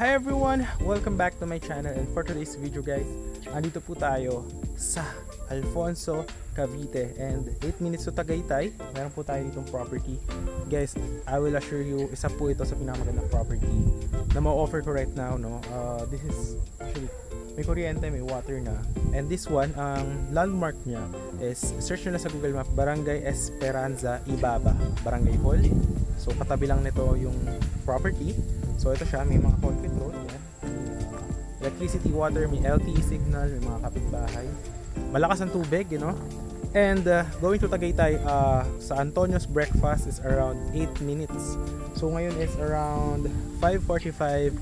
Hi everyone! Welcome back to my channel, and for today's video guys, andito po tayo sa Alfonso, Cavite, and 8 minutes to Tagaytay. Meron po tayo ditong property. Guys, I will assure you, isa po ito sa pinakamagandang property na ma-offer ko right now, no? This is actually may kuryente, may water na, and this one, ang landmark niya is, search nyo na sa Google Map, Barangay Esperanza Ibaba, Barangay Hall. So katabi lang nito yung property. So ito siya, may mga concrete road, yan. Electricity, water, may LTE signal, may mga kapitbahay. Malakas ang tubig, you know. And going to Tagaytay, sa Antonio's breakfast is around 8 minutes. So ngayon is around 5:45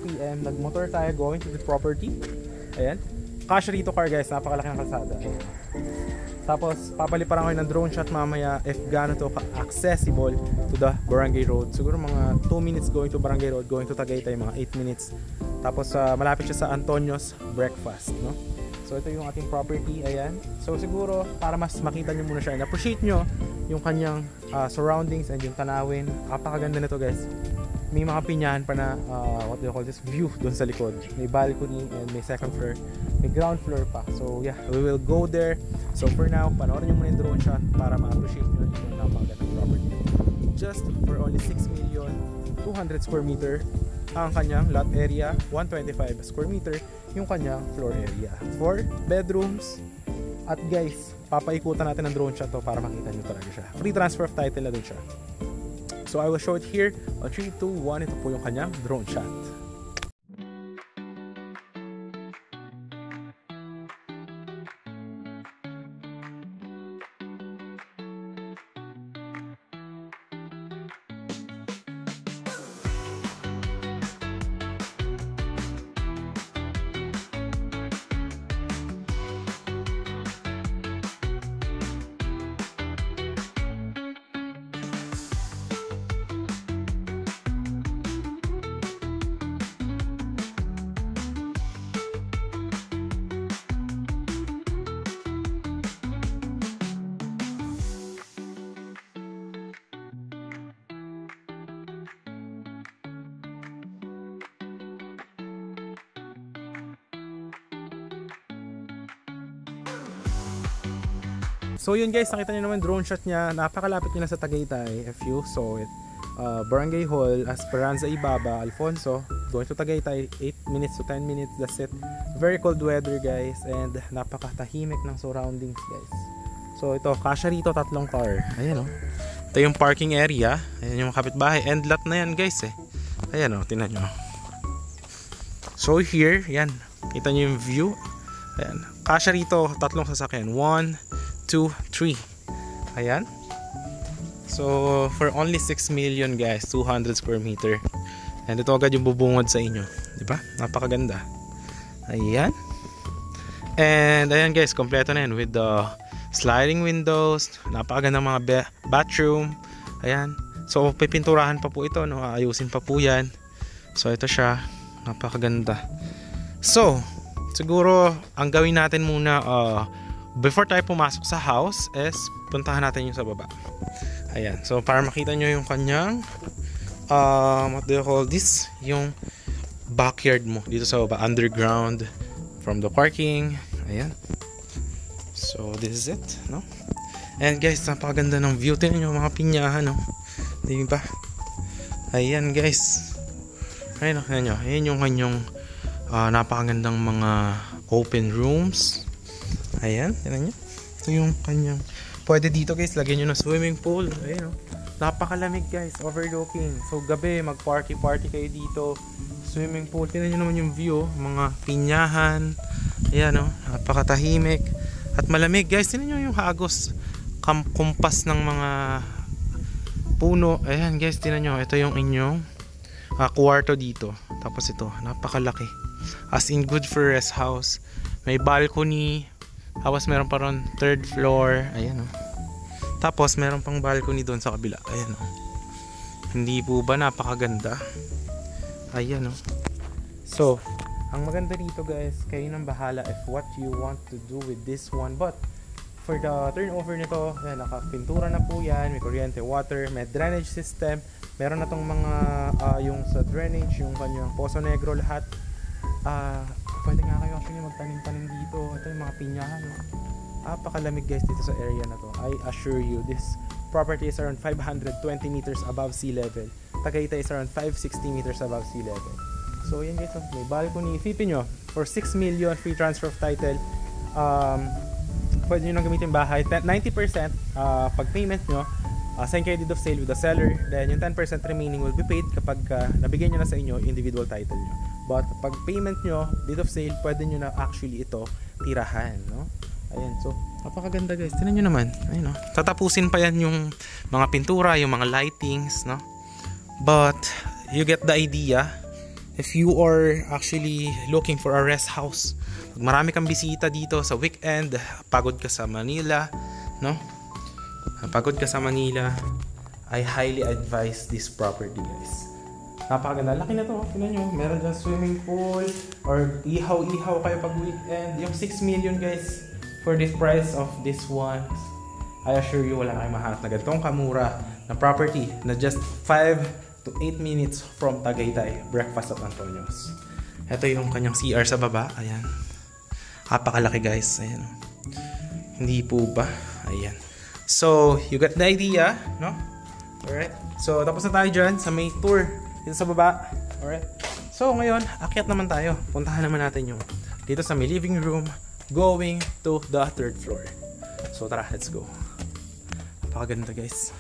PM. Nagmotor tayo going to the property. Ayan. Cash rito car guys, napakalaki ng kalsada. Ayan. Tapos papaliparan ko ng drone shot mamaya if gaano to accessible to the Barangay Road. Siguro mga 2 minutes going to Barangay Road, going to Tagaytay mga 8 minutes. Tapos malapit siya sa Antonio's breakfast, no? So ito yung ating property, ayan. So siguro para mas makita niyo muna siya and appreciate nyo yung kanyang surroundings and yung tanawin. Napakaganda nito guys. May mga pinyahan pa na what do you call this, view doon sa likod. May balcony and may second floor, may ground floor pa. So yeah, we will go there. So for now, panoorin nyo muna yung drone shot para ma-appreciate nyo itong napakagandang property. Just for only 6,200,000 square meter ang kanyang lot area, 125 square meter yung kanyang floor area. 4 bedrooms. At guys, papaikutan natin ng drone shot to para makita nyo talaga siya. Free transfer of title na dun siya. So I will show it here on 3, 2, 1. Ito po yung kanyang drone shot. So yun guys, nakita nyo naman drone shot niya. Napakalapit niya na sa Tagaytay. If you saw it, Barangay Hall, Esperanza Ibaba, Alfonso, going to Tagaytay, 8 minutes to 10 minutes, that's it. Very cold weather guys, and napakatahimik ng surroundings guys. So ito, kasya rito 3 car. Ayan o. Ito yung parking area. Ayan yung kapitbahay. End lot na yan guys eh. Ayan o, tingnan nyo. So here, yan. Kita nyo yung view. Ayan. Kasya rito 3 sasakyan. 1, 2, 3. Ayan. So for only 6 million guys, 200 square meter. And ito agad yung bubungod sa inyo, di ba? Napakaganda. Ayan. And ayan guys, kompleto na yan with the sliding windows. Napakaganda mga bathroom. Ayan. So pipinturahan pa po ito, no? Ayusin pa po yan. So ito siya. Napakaganda. So siguro ang gawin natin muna, before tayo pumasok sa house is puntahan natin yung sa baba. Ayan. So para makita nyo yung kanyang what do you call this? Yung backyard mo dito sa baba, underground from the parking. Ayan. So this is it, no? And guys, napakaganda ng view. Tingnan nyo mga pinyahan, no? Diba? Ayan guys. Ayan, tingnan nyo. Ayan yung kanyang napakagandang mga open rooms. Ayan, tingnan nyo. Ito yung kanyang, pwede dito guys, lagyan nyo ng swimming pool. Ayan o, napakalamig guys, overlooking. So gabi, mag party kayo dito, swimming pool. Tingnan nyo naman yung view, mga pinyahan. Ayan o, napakatahimik at malamig guys. Tingnan nyo yung hagos, kumpas ng mga puno. Ayan guys, tingnan nyo, ito yung inyong kwarto dito. Tapos ito, napakalaki, as in good for rest house. May balcony. Tapos meron pa ron 3rd floor. Ayan o. Tapos meron pang balcony doon sa kabila. Ayan o. Hindi po ba napakaganda? Ayan o. So ang maganda dito guys, kayo nang bahala if what you want to do with this one. But for the turnover nito, ayan, nakapintura na po yan, may kuryente, water, may drainage system, Meron na tong mga yung sa drainage, yung kanyang Poso Negro, lahat. Pwede nga kayo actually magtanim-tanim dito. Ito yung mga pinyahan. Napakalamig guys dito sa area na to. I assure you, this property is around 520 meters above sea level. Tagaytay is around 560 meters above sea level. So yan guys, may balcony. Isipin nyo, for 6 million free transfer of title, pwede nyo nang gamitin bahay. 90% pag payment nyo, sign kayo deed of sale with the seller. Then yung 10% remaining will be paid kapag nabigyan nyo na sa inyo individual title nyo. But pag payment nyo, deed of sale, pwede nyo na actually ito tirahan, no? Ayan, so napakaganda guys. Tingnan nyo naman. Ayun, no? Tatapusin pa yan yung mga pintura, yung mga lightings, no? But you get the idea. If you are actually looking for a rest house, pag marami kang bisita dito sa weekend, pagod ka sa Manila, no? Pagod ka sa Manila, I highly advise this property guys. Napakaganda. Laki na to. Tingnan nyo. Meron dyan swimming pool or ihaw-ihaw kayo pag weekend. Yung 6 million guys, for this price of this one, I assure you wala kayong mahanap na ganitong kamura na property na just 5 to 8 minutes from Tagaytay, Breakfast at Antonio's. Ito yung kanyang CR sa baba. Ayan. Napakalaki guys. Ayan. Hindi po ba? Ayan. So, you got the idea, no? Alright. So, tapos na tayo dyan sa may tour dito sa baba. Alright. So, ngayon, akyat naman tayo. Puntahan naman natin yung dito sa may living room going to the 3rd floor. So, tara, let's go. Napakaganda guys.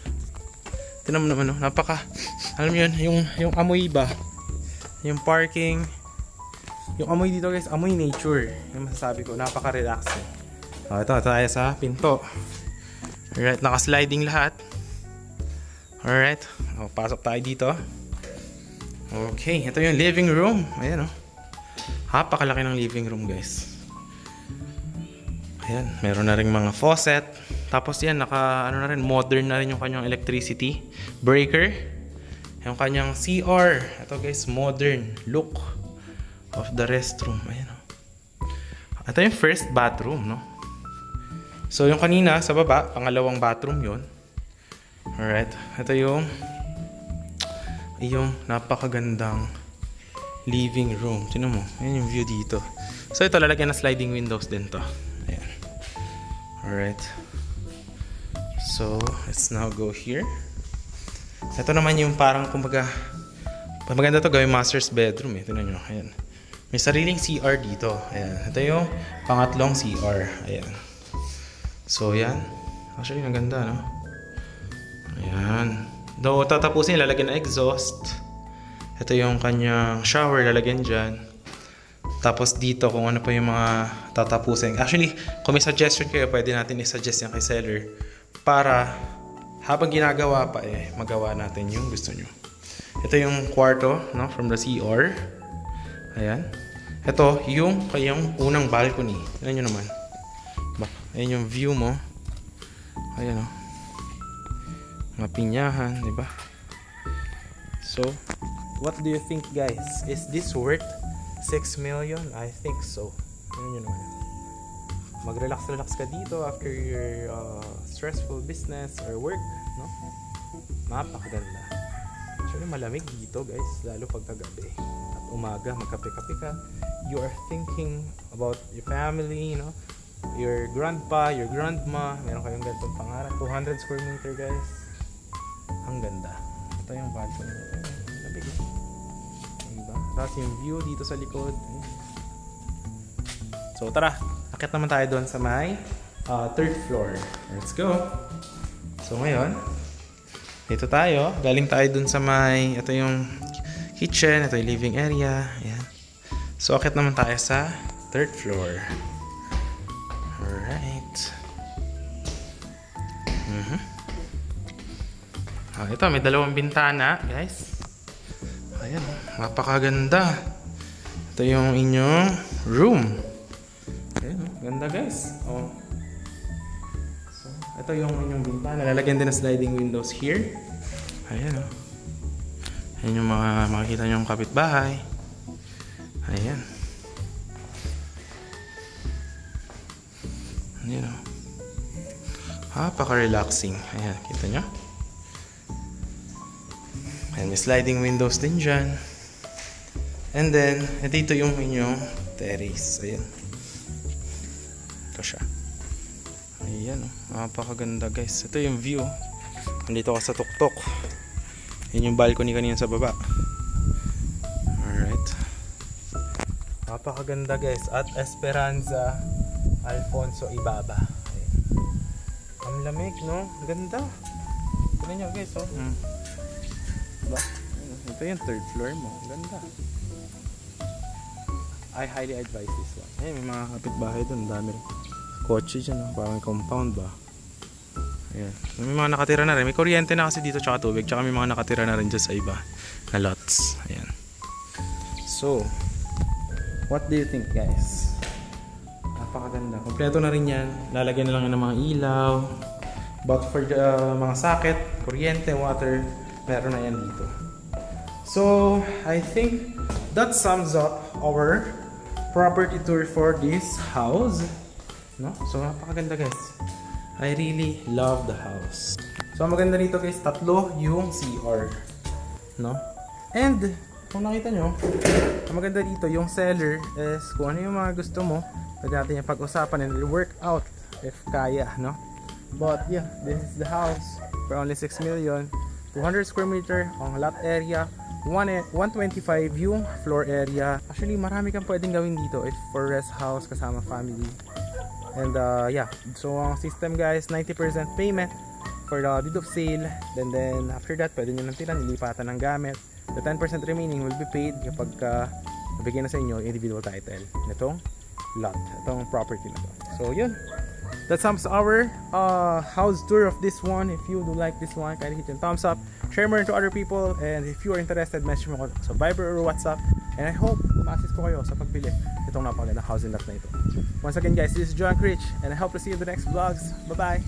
Tignan mo naman, no? Alam mo yun, yung amoy ba? Yung parking. Yung amoy dito guys, amoy nature. Yung masasabi ko, napaka-relaxing. Ito tayo sa pinto. Alright, naka-sliding lahat. Alright, pasok tayo dito. Okay, ito yung living room. Ayan, napakalaki ng living room guys. Ayan, meron na rin mga faucet. Tapos yan, modern na rin yung kanyang electricity breaker. Yung kanyang CR. Ito guys, modern look of the restroom. Ayan, ito yung first bathroom, no? So, yung kanina, sa baba, pangalawang bathroom yun. Alright. Ito yung napakagandang living room. Tignan mo. Ayan yung view dito. So, ito, lalagyan na sliding windows din to. Ayan. Alright. So, let's now go here. Ito naman yung parang, kumbaga, maganda to gawin master's bedroom eh. Tignan nyo. Ayan. May sariling CR dito. Ayan. Ito yung pangatlong CR. Ayan. So, yan. Actually, ang ganda, no? Ayan. Though, tatapusin, lalagyan na exhaust. Ito yung kanyang shower, lalagyan dyan. Tapos dito, kung ano pa yung mga tatapusin. Actually, kung may suggestion kayo, pwede natin i-suggest yan kay seller. Para, habang ginagawa pa, magawa natin yung gusto nyo. Ito yung kwarto, no? From the CR. Ayan. Ito, yung kayong unang balcony. Ayan nyo naman. Ayan yung view mo. Ayan, mga pinyahan, di ba? So, what do you think guys? Is this worth 6 million? I think so. Ayan yun naman. Mag-relax ka dito after your stressful business or work, no? Napakaganda. Actually, malamig dito guys, lalo pagkagabi. At umaga, magkape-kape ka. You are thinking about your family, you know? Your grandpa, your grandma, meron kayong ganitong pangarap. 200 square meter guys. Ang ganda. Ito yung balcony. Labig. Diba? Tapos yung view dito sa likod. So tara, akit naman tayo doon sa may 3rd floor. Let's go. So ngayon, dito tayo. Galing tayo doon sa may, ito yung kitchen, ito yung living area. Ayan. So akit naman tayo sa 3rd floor. Alright. Ito, may dalawang bintana, guys. Ayan, napakaganda. Ito yung inyong room. Ayan, ganda guys. Oh. So, ito yung inyong bintana. Lalagyan din ng sliding windows here. Ayan, oh. Ayan yung mga makikita nyo yung kapitbahay. Ayan. You know, napaka-relaxing. Ayan, kita nyo? And may sliding windows din dyan. And then, dito yung inyong terrace. Ayan. Ito siya. Ayan, napakaganda guys. Ito yung view. Nandito ka sa tuktok. Yun yung balcony kanina sa baba. Alright. Napakaganda guys. At Esperanza Alfonso Ibaba. Ayan. Ang lamig, no? Ganda. Tignan nyo guys, oh. Diba? Ito yung third floor mo. Ganda. I highly advise this one. Ayan, may mga kapitbahay dun. Dami rin kotse dyan, no? Parang compound ba. Ayan. May mga nakatira na rin. May kuryente na kasi dito tsaka tubig. Tsaka may mga nakatira na rin dyan sa iba na lots. Ayan. So, what do you think guys? Napakaganda. Kompleto na rin yan. Lalagyan na lang ng mga ilaw. But for the mga socket, kuryente, water, meron na yan dito. So, I think that sums up our property tour for this house. No? So, napakaganda guys. I really love the house. So, ang maganda dito guys, tatlo yung CR. No? And, kung nakita nyo, ang maganda dito, yung seller is kung ano yung mga gusto mo, pwede natin yung pag-usapan and work out if kaya, no? But yeah, this is the house for only 6 million. 200 square meter ang lot area. 125 yung floor area. Actually, marami kang pwedeng gawin dito if for rest house kasama family. And yeah, so ang system guys, 90% payment for the deed of sale. Then after that, pwede nyo nang tiran, ilipatan ng gamit. The 10% remaining will be paid kapag nabigyan na sa inyo individual title nitong lot, itong property na to. So yun, that sums our house tour of this one. If you do like this one, kindly hit yung thumbs up, share more to other people, and if you are interested, message mo ko sa Viber or WhatsApp, and I hope ma-assist ko kayo sa pagbili itong napakagandang housing lot na ito. Once again guys, this is John Critch, and I hope to see you in the next vlogs. Bye bye.